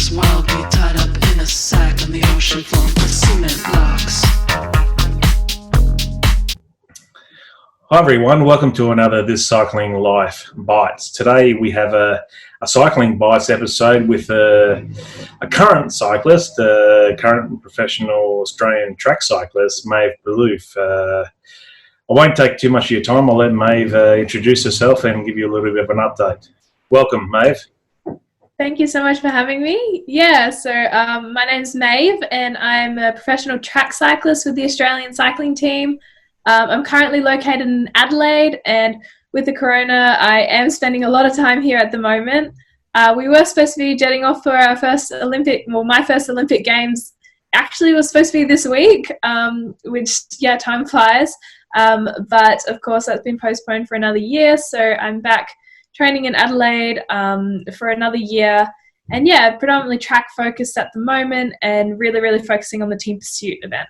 Others wildly tied up in a sack on the ocean floor with cement blocks. Hi everyone, welcome to another This Cycling Life Bites. Today we have a Cycling Bites episode with a current cyclist, a current professional Australian track cyclist, Maeve Plouffe. I won't take too much of your time. I'll let Maeve introduce herself and give you a little bit of an update. Welcome, Maeve. Thank you so much for having me. My name's Maeve and I'm a professional track cyclist with the Australian cycling team. I'm currently located in Adelaide, and with the corona, I am spending a lot of time here at the moment. We were supposed to be jetting off for our my first Olympic Games actually was supposed to be this week, time flies. But of course that's been postponed for another year, so I'm back training in Adelaide for another year. And predominantly track focused at the moment and really focusing on the team pursuit event.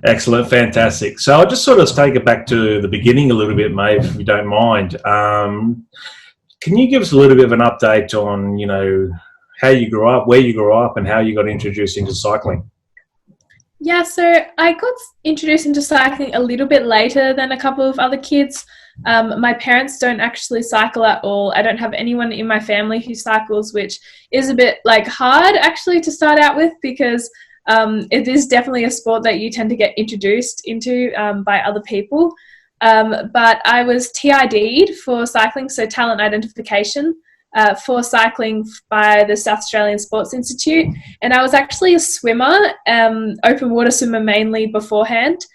Excellent, fantastic. So I'll just sort of take it back to the beginning a little bit, Maeve, if you don't mind. Can you give us a little bit of an update on, how you grew up, where you grew up, and how you got introduced into cycling? Yeah, so I got introduced into cycling a little bit later than a couple of other kids. My parents don't actually cycle at all. I don't have anyone in my family who cycles, which is a bit hard actually to start out with, because it is definitely a sport that you tend to get introduced into by other people. But I was TID'd for cycling, so talent identification, for cycling by the South Australian Sports Institute. And I was actually a swimmer, open water swimmer mainly beforehand.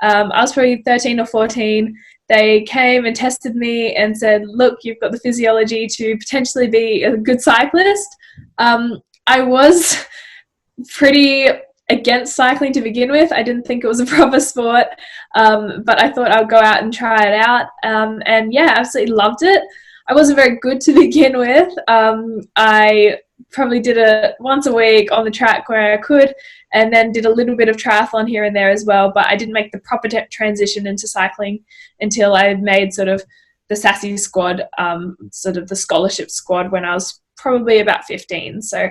I was probably 13 or 14. They came and tested me and said, look, you've got the physiology to potentially be a good cyclist. I was pretty against cycling to begin with. I didn't think it was a proper sport, but I thought I'd go out and try it out. Absolutely loved it. I wasn't very good to begin with. I probably did it once a week on the track where I could, and then did a little bit of triathlon here and there as well, but I didn't make the proper transition into cycling until I had made sort of the SASSy squad, sort of the scholarship squad, when I was probably about 15. So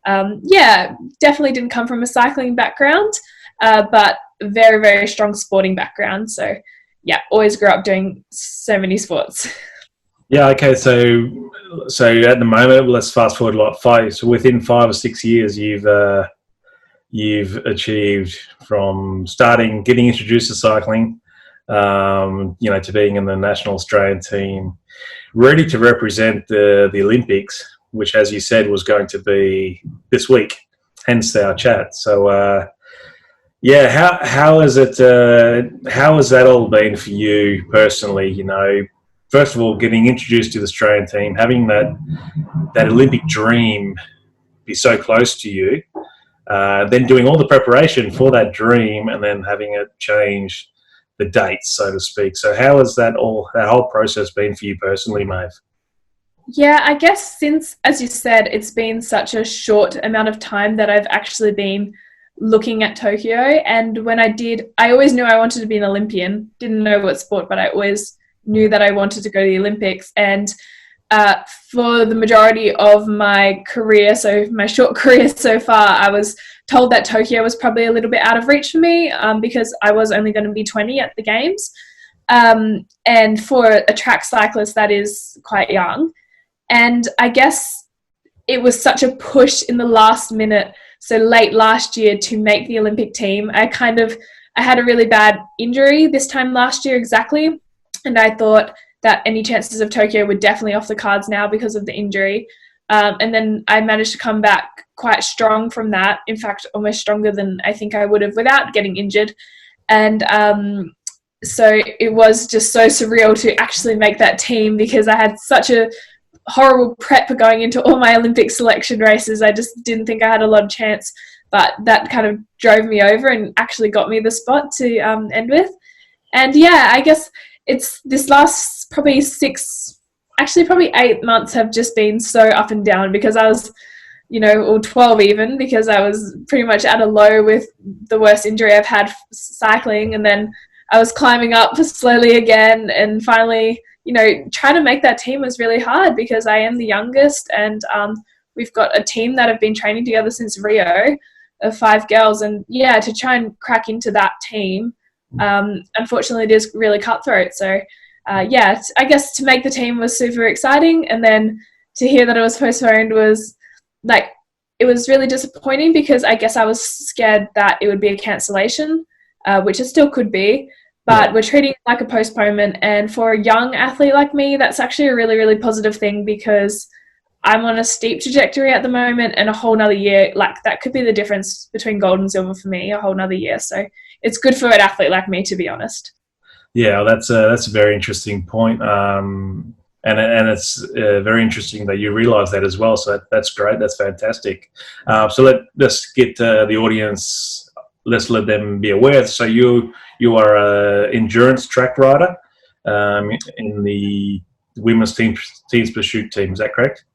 definitely didn't come from a cycling background, but very, very strong sporting background. So always grew up doing so many sports. Yeah, okay, so at the moment, let's fast forward so within 5 or 6 years, you've achieved from getting introduced to cycling, to being in the national Australian team, ready to represent the Olympics, which, as you said, was going to be this week, hence our chat. So, how has that all been for you personally? First of all, getting introduced to the Australian team, having that Olympic dream be so close to you, then doing all the preparation for that dream, and then having it change the dates, so to speak. So, how has that whole process been for you personally, Maeve? Yeah, I guess since, as you said, it's been such a short amount of time that I've actually been looking at Tokyo. And when I did, I always knew I wanted to be an Olympian. Didn't know what sport, but I always knew that I wanted to go to the Olympics. And for the majority of my career, so my short career so far, I was told that Tokyo was probably a little bit out of reach for me, because I was only going to be 20 at the Games. And for a track cyclist, that is quite young. And I guess it was such a push in the last minute, so late last year, to make the Olympic team. I had a really bad injury this time last year exactly, and I thought that any chances of Tokyo were definitely off the cards now because of the injury. And then I managed to come back quite strong from that, in fact, almost stronger than I think I would have without getting injured. And so it was just so surreal to actually make that team, because I had such a horrible prep going into all my Olympic selection races. I just didn't think I had a lot of chance, but that kind of drove me over and actually got me the spot to end with. And I guess it's this last probably 8 months have just been so up and down, because I was, or 12 even, because I was pretty much at a low with the worst injury I've had cycling, and then I was climbing up slowly again, and finally, trying to make that team was really hard, because I am the youngest, and we've got a team that have been training together since Rio of 5 girls, and yeah, to try and crack into that team, unfortunately it is really cutthroat. So yeah, I guess to make the team was super exciting, and then to hear that it was postponed was like, it was really disappointing, because I guess I was scared that it would be a cancellation, which it still could be, but we're treating it like a postponement. And for a young athlete like me, that's actually a really, really positive thing, because I'm on a steep trajectory at the moment, and a whole nother year, like that could be the difference between gold and silver for me, a whole nother year. So it's good for an athlete like me, to be honest. Yeah, that's a very interesting point. And it's very interesting that you realise that as well. So that's great. That's fantastic. So let's get the audience. Let's let them be aware. So you are an endurance track rider in the women's team's pursuit team. Is that correct?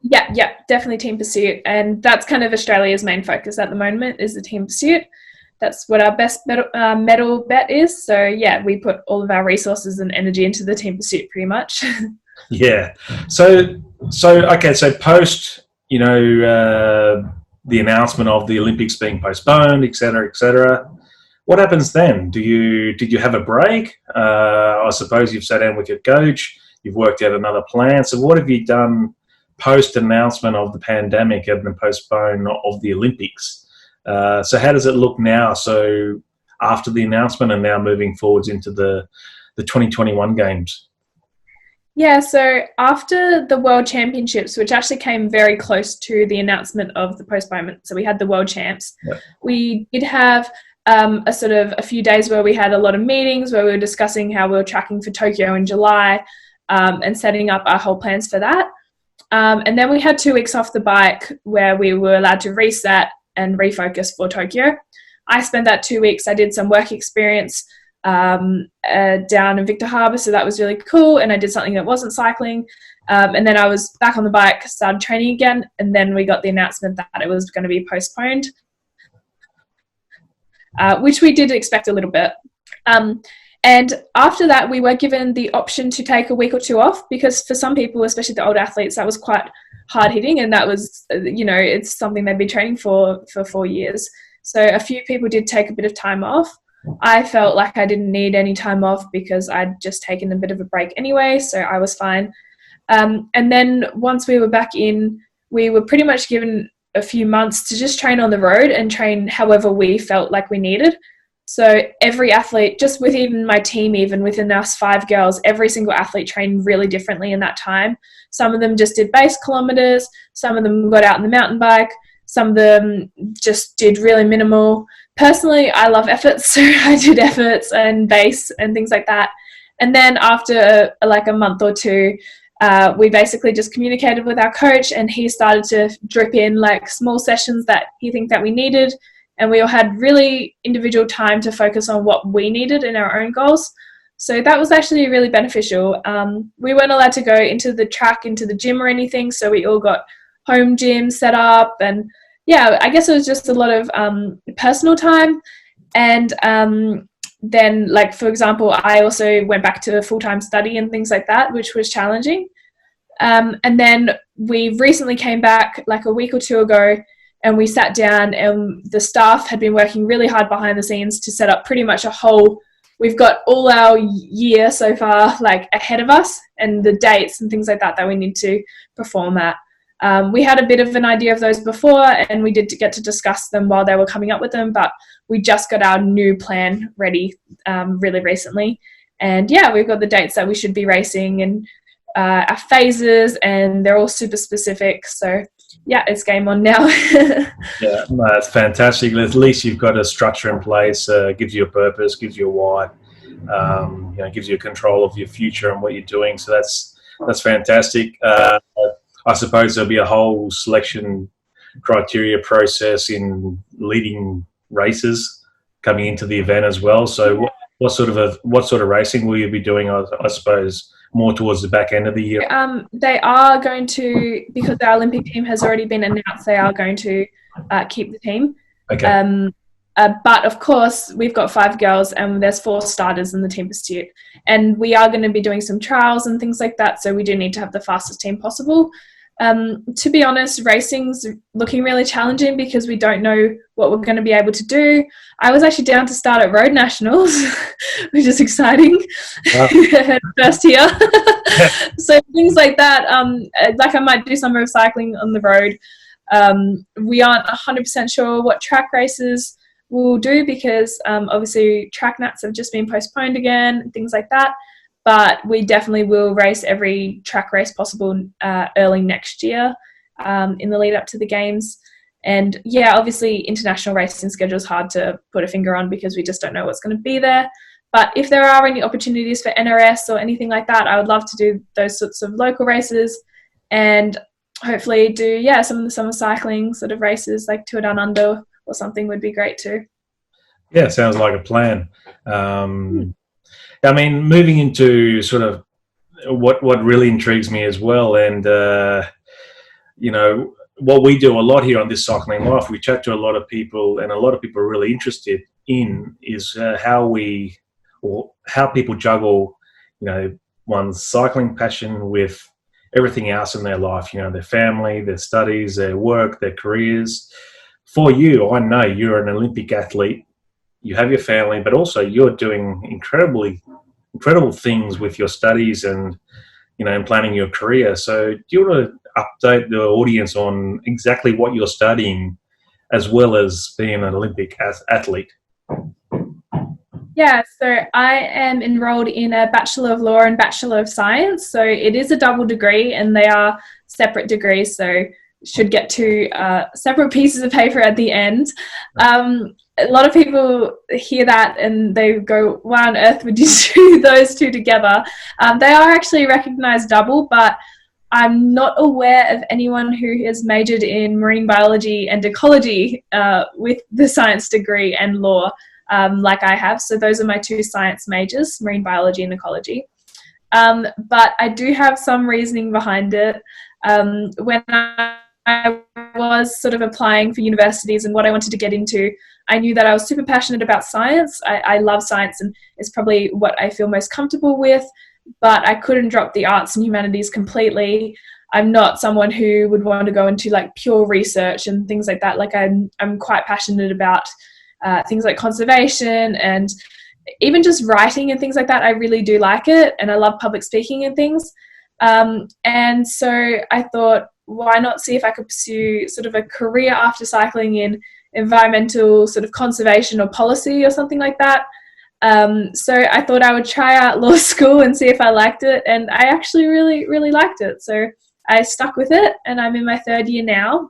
Yeah, definitely team pursuit, and that's kind of Australia's main focus at the moment, is the team pursuit. That's what our best medal bet is. So yeah, we put all of our resources and energy into the team pursuit, pretty much. Yeah. So okay. So post, the announcement of the Olympics being postponed, et cetera, what happens then? Did you have a break? I suppose you've sat down with your coach. You've worked out another plan. So what have you done post announcement of the pandemic and the postpone of the Olympics? So how does it look now? So after the announcement and now moving forwards into the 2021 games. Yeah, so after the World Championships, which actually came very close to the announcement of the postponement, so we had the World Champs, we did have a few days where we had a lot of meetings where we were discussing how we were tracking for Tokyo in July, and setting up our whole plans for that. And then we had 2 weeks off the bike where we were allowed to reset and refocus for Tokyo. I spent that 2 weeks. I did some work experience down in Victor Harbour, so that was really cool, and I did something that wasn't cycling, and then I was back on the bike, started training again, and then we got the announcement that it was going to be postponed, which we did expect a little bit. And after that, we were given the option to take a week or 2 off, because for some people, especially the older athletes, that was quite hard hitting, and that was, it's something they'd been training for 4 years. So a few people did take a bit of time off. I felt like I didn't need any time off because I'd just taken a bit of a break anyway, so I was fine. And then once we were back in, we were pretty much given a few months to just train on the road and train however we felt like we needed. So every athlete, just within my team, even within us 5 girls, every single athlete trained really differently in that time. Some of them just did base kilometres, some of them got out on the mountain bike, some of them just did really minimal. Personally, I love efforts, so I did efforts and base and things like that. And then after a month or 2, we basically just communicated with our coach, and he started to drip in small sessions that he think that we needed, and we all had really individual time to focus on what we needed in our own goals. So that was actually really beneficial. We weren't allowed to go into the track, into the gym or anything, so we all got home gym set up, and yeah, I guess it was just a lot of personal time. And then, for example, I also went back to full-time study and things like that, which was challenging. And then we recently came back a week or 2 ago, and we sat down, and the staff had been working really hard behind the scenes to set up pretty much we've got all our year so far ahead of us, and the dates and things like that we need to perform at. We had a bit of an idea of those before, and we did get to discuss them while they were coming up with them, but we just got our new plan ready really recently. And yeah, we've got the dates that we should be racing, and our phases, and they're all super specific. So yeah, it's game on now. Yeah, no, that's fantastic. At least you've got a structure in place, gives you a purpose, gives you a why, gives you a control of your future and what you're doing. So that's fantastic. I suppose there'll be a whole selection criteria process in leading races coming into the event as well. So what sort of racing will you be doing? I suppose more towards the back end of the year. They are going to, because our Olympic team has already been announced, they are going to keep the team. Okay. But of course, we've got 5 girls, and there's 4 starters in the team pursuit, and we are going to be doing some trials and things like that. So we do need to have the fastest team possible. To be honest, racing's looking really challenging because we don't know what we're going to be able to do. I was actually down to start at Road Nationals, which is exciting. Wow. First year. So things like that, like I might do some road cycling on the road. We aren't 100% sure what track races we'll do because obviously track nats have just been postponed again, things like that. But we definitely will race every track race possible early next year in the lead up to the games. And yeah, obviously international racing schedule is hard to put a finger on because we just don't know what's going to be there. But if there are any opportunities for NRS or anything like that, I would love to do those sorts of local races and hopefully do, some of the summer cycling sort of races like Tour Down Under or something would be great too. Yeah, sounds like a plan. I mean, moving into sort of what really intrigues me as well, and what we do a lot here on This Cycling Life, we chat to a lot of people, and a lot of people are really interested in is how people juggle, one's cycling passion with everything else in their life, their family, their studies, their work, their careers. For you, I know you're an Olympic athlete. You have your family, but also you're doing incredible things with your studies and, and planning your career. So do you want to update the audience on exactly what you're studying as well as being an Olympic athlete? Yeah, so I am enrolled in a Bachelor of Law and Bachelor of Science. So it is a double degree and they are separate degrees. So should get two separate pieces of paper at the end. A lot of people hear that and they go, why on earth would you do those two together? They are actually recognised double, but I'm not aware of anyone who has majored in marine biology and ecology with the science degree and law like I have. So those are my two science majors, marine biology and ecology. But I do have some reasoning behind it. When I was sort of applying for universities and what I wanted to get into, I knew that I was super passionate about science. I love science and it's probably what I feel most comfortable with, but I couldn't drop the arts and humanities completely. I'm not someone who would want to go into like pure research and things like that. Like I'm quite passionate about things like conservation and even just writing and things like that. I really do like it and I love public speaking and things. And so I thought, why not see if I could pursue sort of a career after cycling in environmental sort of conservation or policy or something like that. So I thought I would try out law school and see if I liked it. And I actually really, really liked it. So I stuck with it and I'm in my third year now.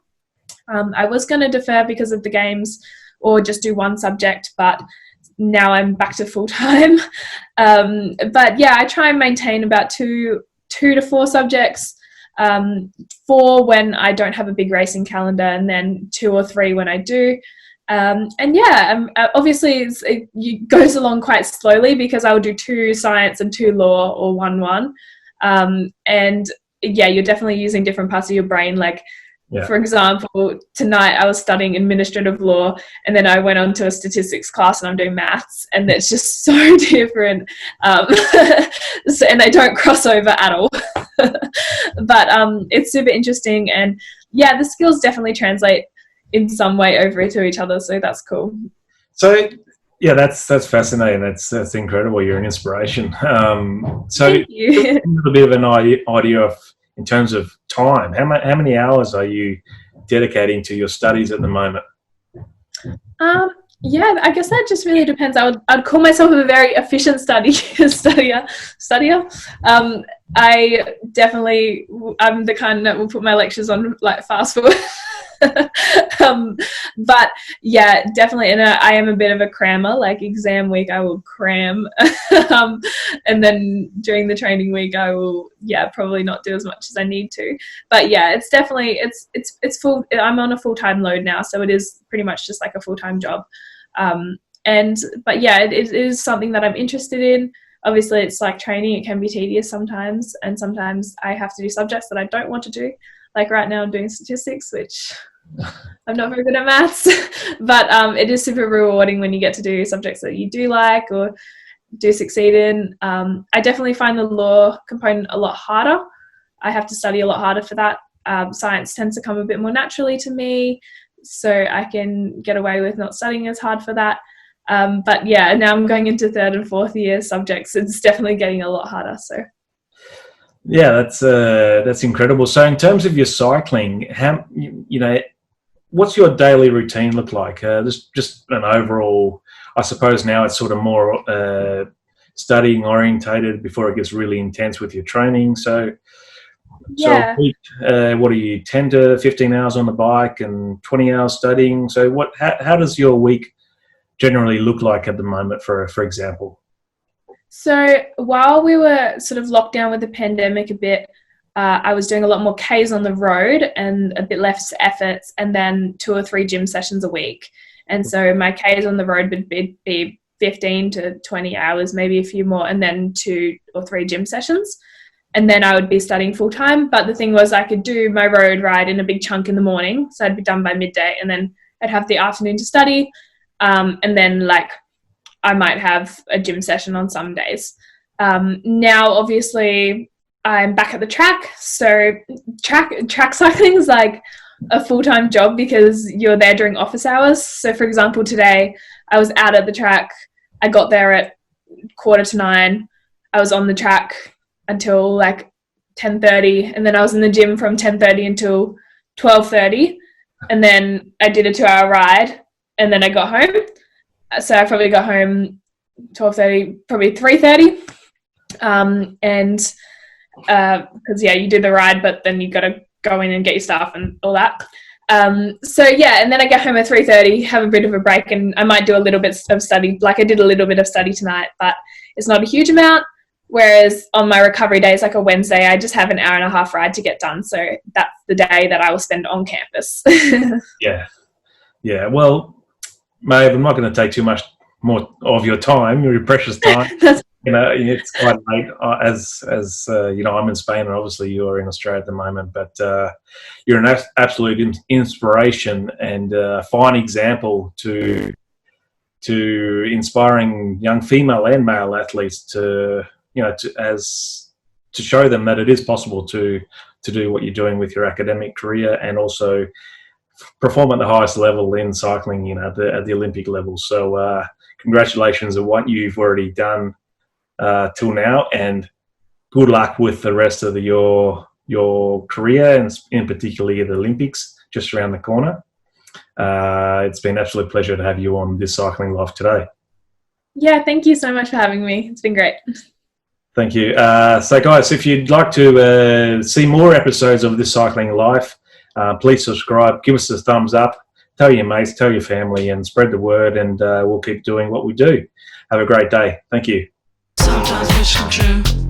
I was going to defer because of the games or just do one subject, but now I'm back to full time. But yeah, I try and maintain about two to four subjects, 4 when I don't have a big racing calendar, and then 2 or 3 when I do. And yeah, obviously it goes along quite slowly because I will do 2 science and 2 law or 1. And yeah, you're definitely using different parts of your brain. Like, for example, tonight I was studying administrative law and then I went on to a statistics class and I'm doing maths, and it's just so different. And they don't cross over at all. But it's super interesting, and yeah, the skills definitely translate in some way over to each other, so that's cool. So yeah, that's fascinating. That's incredible. You're an inspiration. So Thank you. a bit of an idea of, in terms of time, how many hours are you dedicating to your studies at the moment? Yeah, I guess that just really depends. I'd call myself a very efficient studier. I'm the kind that will put my lectures on like fast forward. But yeah, definitely. And I am a bit of a crammer. Like exam week, I will cram, and then during the training week, I will probably not do as much as I need to. But yeah, it's definitely it's full. I'm on a full-time load now, so it is pretty much just like a full-time job. But yeah, it is something that I'm interested in. Obviously, it's like training. It can be tedious sometimes, and sometimes I have to do subjects that I don't want to do. Like right now I'm doing statistics, which I'm not very good at maths, but it is super rewarding when you get to do subjects that you do like or do succeed in. I definitely find the law component a lot harder. I have to study a lot harder for that. science tends to come a bit more naturally to me, so I can get away with not studying as hard for that. But yeah, now I'm going into third and fourth year subjects. It's definitely getting a lot harder. So yeah, that's incredible. So in terms of your cycling, how what's your daily routine look like? Just an overall, I suppose now it's sort of more studying orientated before it gets really intense with your training. So yeah. a week, what are you, 10 to 15 hours on the bike and 20 hours studying? So how does your week generally look like at the moment, for example? So while we were sort of locked down with the pandemic a bit, I was doing a lot more Ks on the road and a bit less efforts, and then 2 or 3 gym sessions a week. And so my Ks on the road would be 15 to 20 hours, maybe a few more, and then 2 or 3 gym sessions. And then I would be studying full time. But the thing was, I could do my road ride in a big chunk in the morning, so I'd be done by midday, and then I'd have the afternoon to study. And then I might have a gym session on some days. Now, obviously, I'm back at the track. So track cycling is like a full-time job because you're there during office hours. So for example, today I was out at the track. I got there at 9:15. I was on the track until 10:30, and then I was in the gym from 10:30 until 12:30, and then I did a 2-hour ride, and then I got home. So I probably got home 12:30, probably 3:30, and because you do the ride, but then you got to go in and get your stuff and all that. So yeah, and then I get home at 3:30, have a bit of a break, and I might do a little bit of study. Like I did a little bit of study tonight, but it's not a huge amount. Whereas on my recovery days, like a Wednesday, I just have an hour and a half ride to get done. So that's the day that I will spend on campus. Yeah. Well, Maeve, I'm not going to take too much more of your time, your precious time. It's quite late. As I'm in Spain, and obviously you're in Australia at the moment. But you're an absolute inspiration and a fine example to inspiring young female and male athletes to show them that it is possible to do what you're doing with your academic career and also perform at the highest level in cycling, at the Olympic level. So congratulations on what you've already done till now, and good luck with the rest of your career, and in particularly the Olympics just around the corner. It's been an absolute pleasure to have you on This Cycling Life today. Yeah, thank you so much for having me. It's been great. Thank you. So guys, if you'd like to see more episodes of This Cycling Life, please subscribe, give us a thumbs up, tell your mates, tell your family, and spread the word, and we'll keep doing what we do. Have a great day. Thank you. Sometimes wish come true.